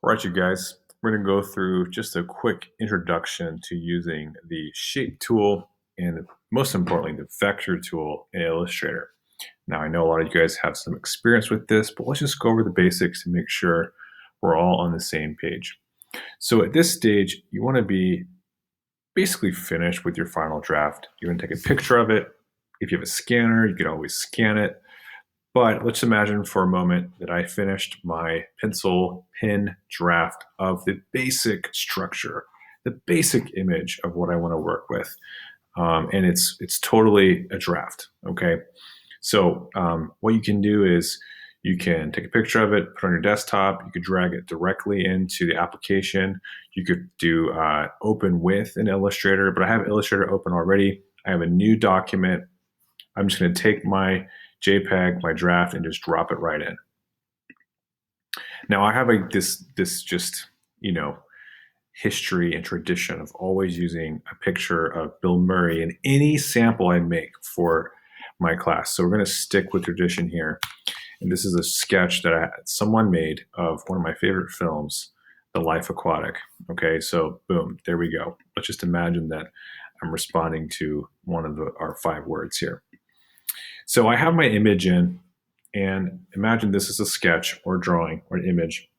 All right, you guys, we're going to go through just a quick introduction to using the shape tool and most importantly, the vector tool in Illustrator. Now, I know a lot of you guys have some experience with this, but let's just go over the basics to make sure we're all on the same page. So at this stage, you want to be basically finished with your final draft. You're going to take a picture of it. If you have a scanner, you can always scan it. But let's imagine for a moment that I finished my pencil pen draft of the basic structure, the basic image of what I want to work with. And it's totally a draft, okay? So what you can do is you can take a picture of it, put it on your desktop. You could drag it directly into the application. You could do open with an Illustrator, but I have Illustrator open already. I have a new document. I'm just going to take my JPEG, my draft, and just drop it right in. Now I have this just, history and tradition of always using a picture of Bill Murray in any sample I make for my class. So we're going to stick with tradition here. And this is a sketch that someone made of one of my favorite films, The Life Aquatic. Okay, so boom, there we go. Let's just imagine that I'm responding to one of our 5 words here. So I have my image in, and imagine this is a sketch or drawing or an image.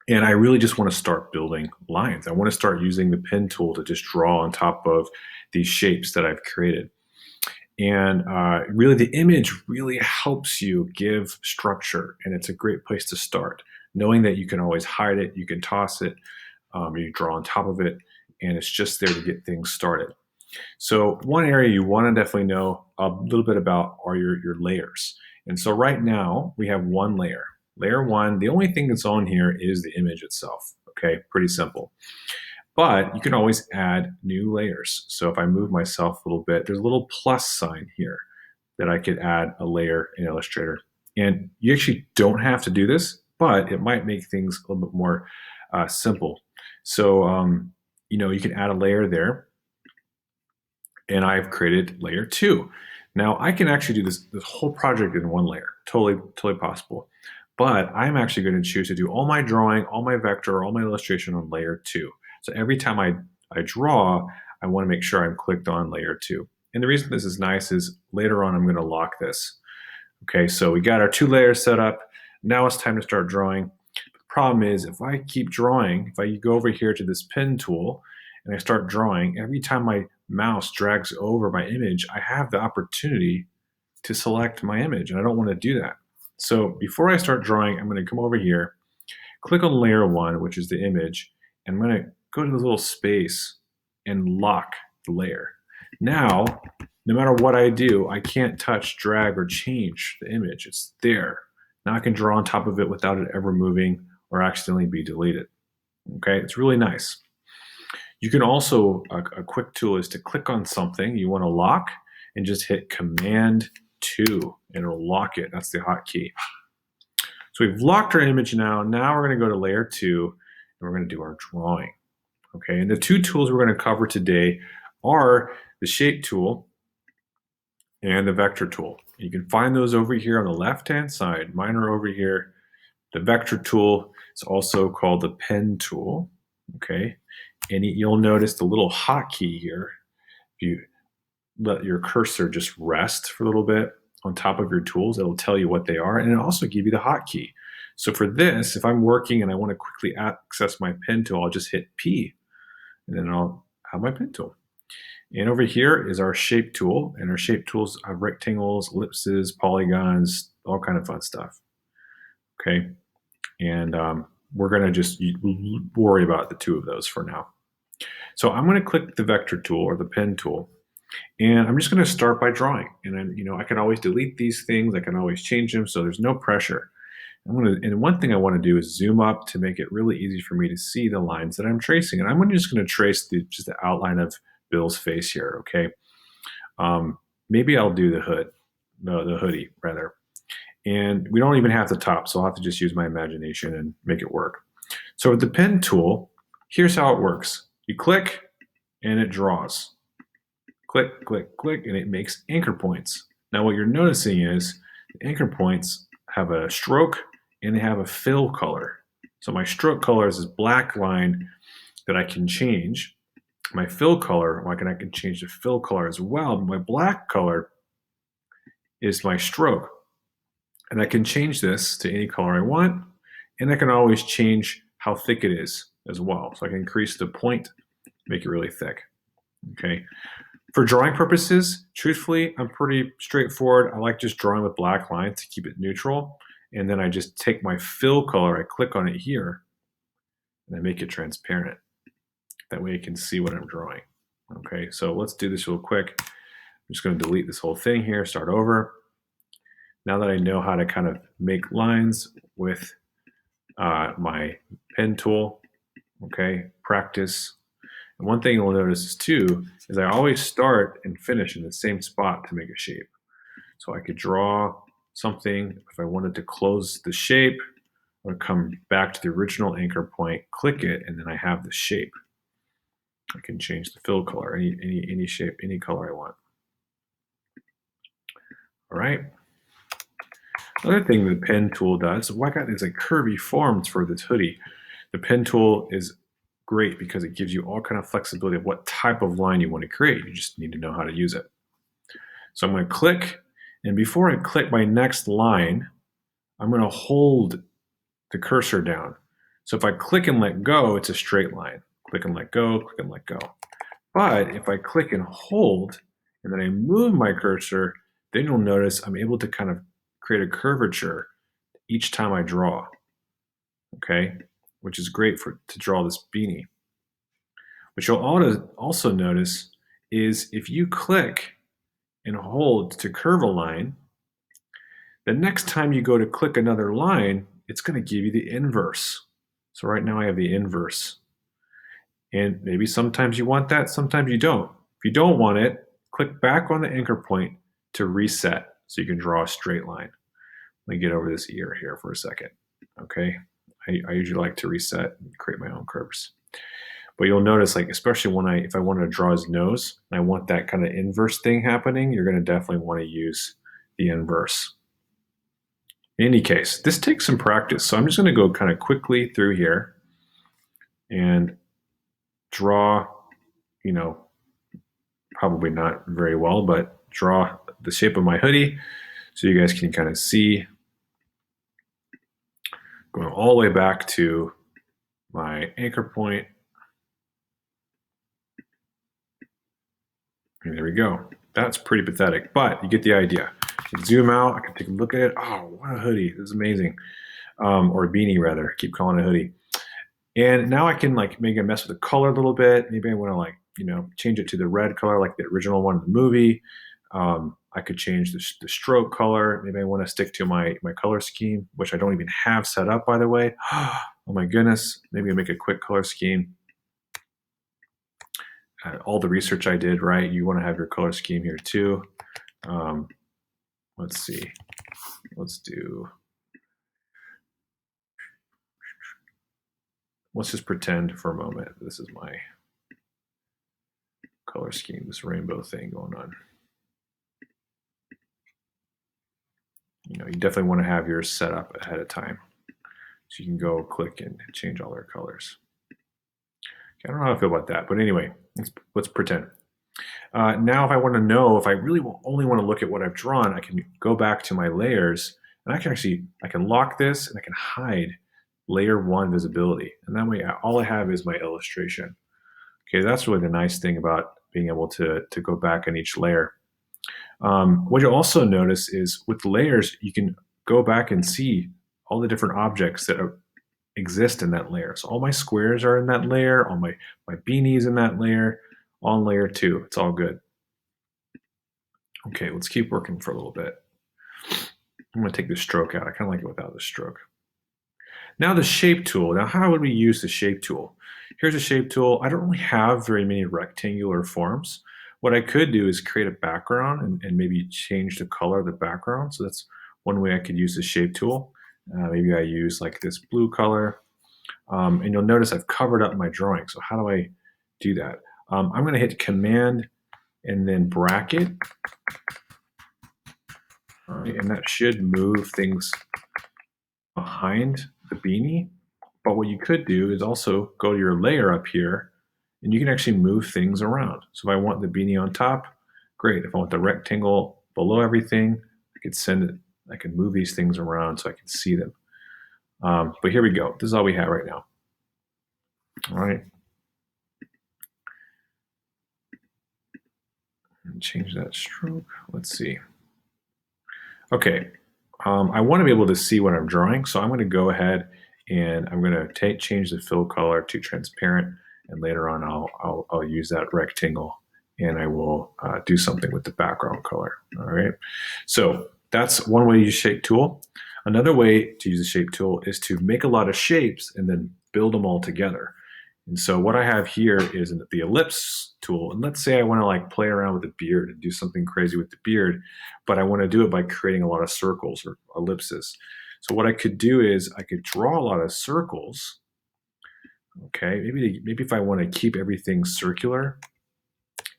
And I really just want to start building lines. I want to start using the pen tool to just draw on top of these shapes that I've created. And really the image really helps you give structure, and it's a great place to start. Knowing that you can always hide it, you can toss it, you draw on top of it, and it's just there to get things started. So one area you want to definitely know a little bit about are your layers. And so right now we have one layer. Layer 1, the only thing that's on here is the image itself. Okay, pretty simple. But you can always add new layers. So if I move myself a little bit, there's a little plus sign here that I could add a layer in Illustrator. And you actually don't have to do this, but it might make things a little bit more simple. So, you can add a layer there. And I've created layer 2. Now I can actually do this whole project in one layer, totally possible. But I'm actually going to choose to do all my drawing, all my vector, all my illustration on layer 2. So every time I draw, I want to make sure I'm clicked on layer 2. And the reason this is nice is later on I'm going to lock this. Okay, so we got our 2 layers set up. Now it's time to start drawing. The problem is if I keep drawing, if I go over here to this pen tool and I start drawing, every time my mouse drags over my image, I have the opportunity to select my image, and I don't want to do that. So before I start drawing, I'm going to come over here, click on layer 1, which is the image, and I'm going to go to this little space and lock the layer. Now, no matter what I do, I can't touch, drag, or change the image. It's there. Now I can draw on top of it without it ever moving or accidentally be deleted. Okay, it's really nice. You can also, a quick tool is to click on something you want to lock and just hit Command 2 and it'll lock it. That's the hotkey. So we've locked our image now. Now we're going to go to layer 2 and we're going to do our drawing. Okay, and the 2 tools we're going to cover today are the shape tool and the vector tool. You can find those over here on the left-hand side. Mine are over here. The vector tool is also called the pen tool. Okay, and you'll notice the little hotkey here. If you let your cursor just rest for a little bit on top of your tools, it'll tell you what they are, and it'll also give you the hotkey. So for this, if I'm working and I want to quickly access my pen tool, I'll just hit P, and then I'll have my pen tool. And over here is our shape tool, and our shape tools have rectangles, ellipses, polygons, all kind of fun stuff. Okay, and we're going to just worry about the 2 of those for now. So I'm going to click the vector tool or the pen tool, and I'm just going to start by drawing. And then, I can always delete these things. I can always change them, so there's no pressure. And one thing I want to do is zoom up to make it really easy for me to see the lines that I'm tracing. And I'm just going to trace just the outline of Bill's face here. Okay, maybe I'll do the hoodie rather. And we don't even have the top, so I'll have to just use my imagination and make it work. So with the pen tool, here's how it works. You click, and it draws. Click, click, click, and it makes anchor points. Now what you're noticing is the anchor points have a stroke and they have a fill color. So my stroke color is this black line that I can change. My fill color, I can change the fill color as well. My black color is my stroke. And I can change this to any color I want. And I can always change how thick it is as well. So I can increase the point, make it really thick. Okay. For drawing purposes, truthfully, I'm pretty straightforward. I like just drawing with black lines to keep it neutral. And then I just take my fill color, I click on it here, and I make it transparent. That way you can see what I'm drawing. Okay, so let's do this real quick. I'm just going to delete this whole thing here, start over. Now that I know how to kind of make lines with my pen tool, okay, practice. And one thing you'll notice too is I always start and finish in the same spot to make a shape. So I could draw something. If I wanted to close the shape, I would come back to the original anchor point, click it, and then I have the shape. I can change the fill color, any shape, any color I want. All right. Another thing the pen tool does, I got these like curvy forms for this hoodie. The pen tool is great because it gives you all kind of flexibility of what type of line you want to create. You just need to know how to use it. So I'm going to click, and before I click my next line, I'm going to hold the cursor down. So if I click and let go, it's a straight line. Click and let go, click and let go. But if I click and hold, and then I move my cursor, then you'll notice I'm able to kind of create a curvature each time I draw, okay? Which is great to draw this beanie. What you'll also notice is if you click and hold to curve a line, the next time you go to click another line, it's going to give you the inverse. So right now I have the inverse. And maybe sometimes you want that, sometimes you don't. If you don't want it, click back on the anchor point to reset so you can draw a straight line. Let me get over this ear here for a second. Okay, I usually like to reset and create my own curves. But you'll notice, like, especially if I want to draw his nose, and I want that kind of inverse thing happening, you're going to definitely want to use the inverse. In any case, this takes some practice. So I'm just going to go kind of quickly through here and draw, probably not very well, but draw the shape of my hoodie so you guys can kind of see. Going all the way back to my anchor point. And there we go. That's pretty pathetic, but you get the idea. I can zoom out, I can take a look at it. Oh, what a hoodie. This is amazing. Or a beanie, rather. I keep calling it a hoodie. And now I can like make a mess with the color a little bit. Maybe I want to like, change it to the red color like the original one in the movie. I could change the stroke color. Maybe I want to stick to my color scheme, which I don't even have set up, by the way. Oh my goodness. Maybe I make a quick color scheme. All the research I did, right? You want to have your color scheme here too. Let's see. Let's just pretend for a moment this is my color scheme, this rainbow thing going on. You definitely want to have yours set up ahead of time. So you can go click and change all their colors. Okay, I don't know how I feel about that, but anyway, let's pretend. Now if I want to know, if I really only want to look at what I've drawn, I can go back to my layers, and I can lock this and I can hide layer 1 visibility. And that way all I have is my illustration. Okay, that's really the nice thing about being able to go back in each layer. What you'll also notice is with layers, you can go back and see all the different objects that exist in that layer. So all my squares are in that layer, all my beanies in that layer, all in layer 2. It's all good. Okay, let's keep working for a little bit. I'm going to take the stroke out. I kind of like it without the stroke. Now the shape tool. Now how would we use the shape tool? Here's a shape tool. I don't really have very many rectangular forms. What I could do is create a background and maybe change the color of the background. So that's one way I could use the shape tool. Maybe I use like this blue color. And you'll notice I've covered up my drawing. So how do I do that? I'm going to hit Command and then bracket. All right, and that should move things behind the beanie. But what you could do is also go to your layer up here, and you can actually move things around. So if I want the beanie on top, great. If I want the rectangle below everything, I could send it. I can move these things around so I can see them. But here we go. This is all we have right now. All right. Change that stroke. Let's see. Okay. I want to be able to see what I'm drawing, so I'm going to go ahead and I'm going to change the fill color to transparent, and later on I'll use that rectangle and I will do something with the background color. All right. So that's one way to use shape tool. Another way to use the shape tool is to make a lot of shapes and then build them all together. And so what I have here is the ellipse tool. And let's say I want to like play around with the beard and do something crazy with the beard, but I want to do it by creating a lot of circles or ellipses. So what I could do is I could draw a lot of circles. Okay, maybe if I want to keep everything circular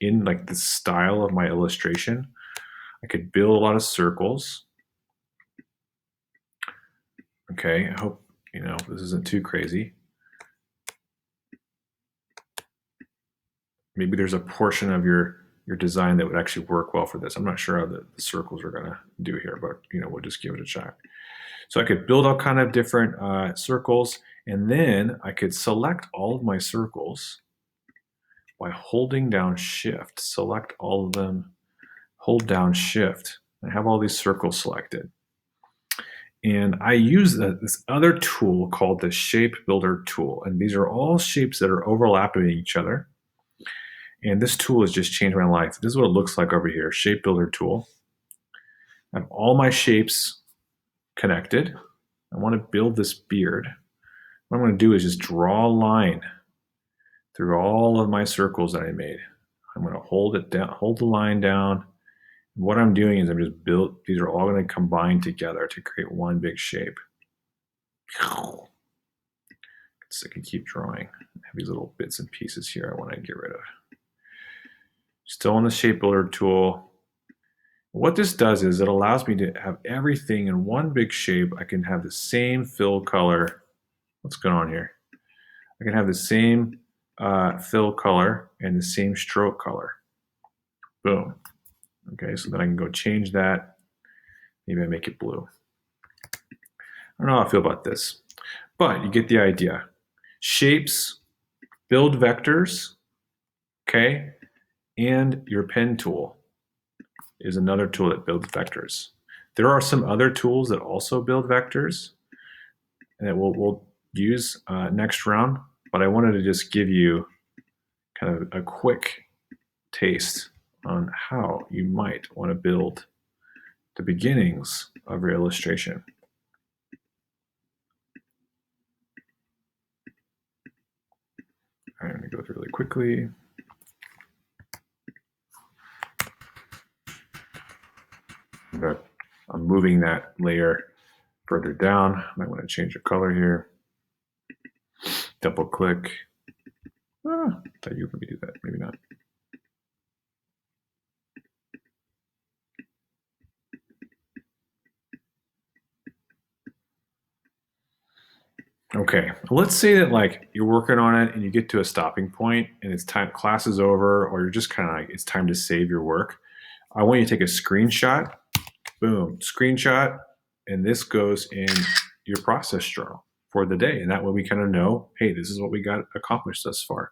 in like the style of my illustration, I could build a lot of circles. Okay, I hope this isn't too crazy. Maybe there's a portion of your design that would actually work well for this. I'm not sure how the circles are going to do here, but we'll just give it a shot. So I could build all kind of different circles, and then I could select all of my circles by holding down Shift. Select all of them, hold down Shift, and have all these circles selected. And I use this other tool called the Shape Builder tool, and these are all shapes that are overlapping each other. And this tool has just changed my life. This is what it looks like over here, Shape Builder tool. I have all my shapes connected. I want to build this beard. What I'm going to do is just draw a line through all of my circles that I made. I'm going to hold it down, hold the line down. What I'm doing is these are all going to combine together to create one big shape. So I can keep drawing. I have these little bits and pieces here I want to get rid of. Still on the Shape Builder tool. What this does is it allows me to have everything in one big shape. I can have the same fill color. What's going on here? I can have the same fill color and the same stroke color. Boom. Okay, so then I can go change that. Maybe I make it blue. I don't know how I feel about this, but you get the idea. Shapes, build vectors, okay, and your pen tool is another tool that builds vectors. There are some other tools that also build vectors and that we'll use next round, but I wanted to just give you kind of a quick taste on how you might want to build the beginnings of your illustration. I'm going to go through really quickly. I'm moving that layer further down. I might want to change the color here. Double click. I thought you would maybe do that, maybe not. Okay, let's say that like you're working on it and you get to a stopping point and it's time, class is over, or you're just kind of like, it's time to save your work. I want you to take a screenshot, boom, screenshot, and this goes in your process journal for the day. And that way we kind of know, hey, this is what we got accomplished thus far.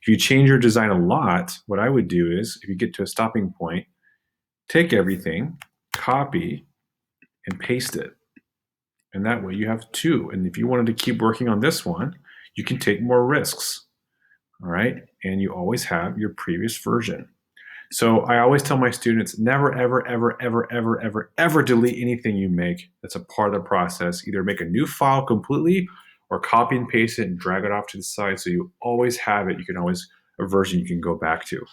If you change your design a lot, what I would do is if you get to a stopping point, take everything, copy, and paste it. And that way you have two. And if you wanted to keep working on this one, you can take more risks. All right. And you always have your previous version. So I always tell my students, never, ever, ever, ever, ever, ever, ever delete anything you make that's a part of the process. Either make a new file completely or copy and paste it and drag it off to the side so you always have it. You can always, a version you can go back to.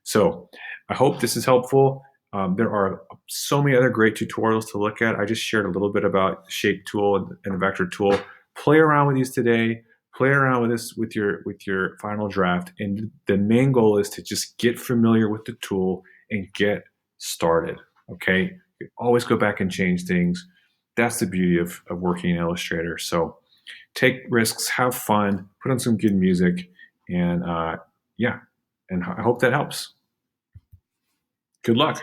So I hope this is helpful. There are so many other great tutorials to look at. I just shared a little bit about the shape tool and the vector tool. Play around with these today. Play around with this with your final draft. And the main goal is to just get familiar with the tool and get started. Okay, you always go back and change things. That's the beauty of working in Illustrator. So take risks, have fun, put on some good music, and yeah, and I hope that helps. Good luck.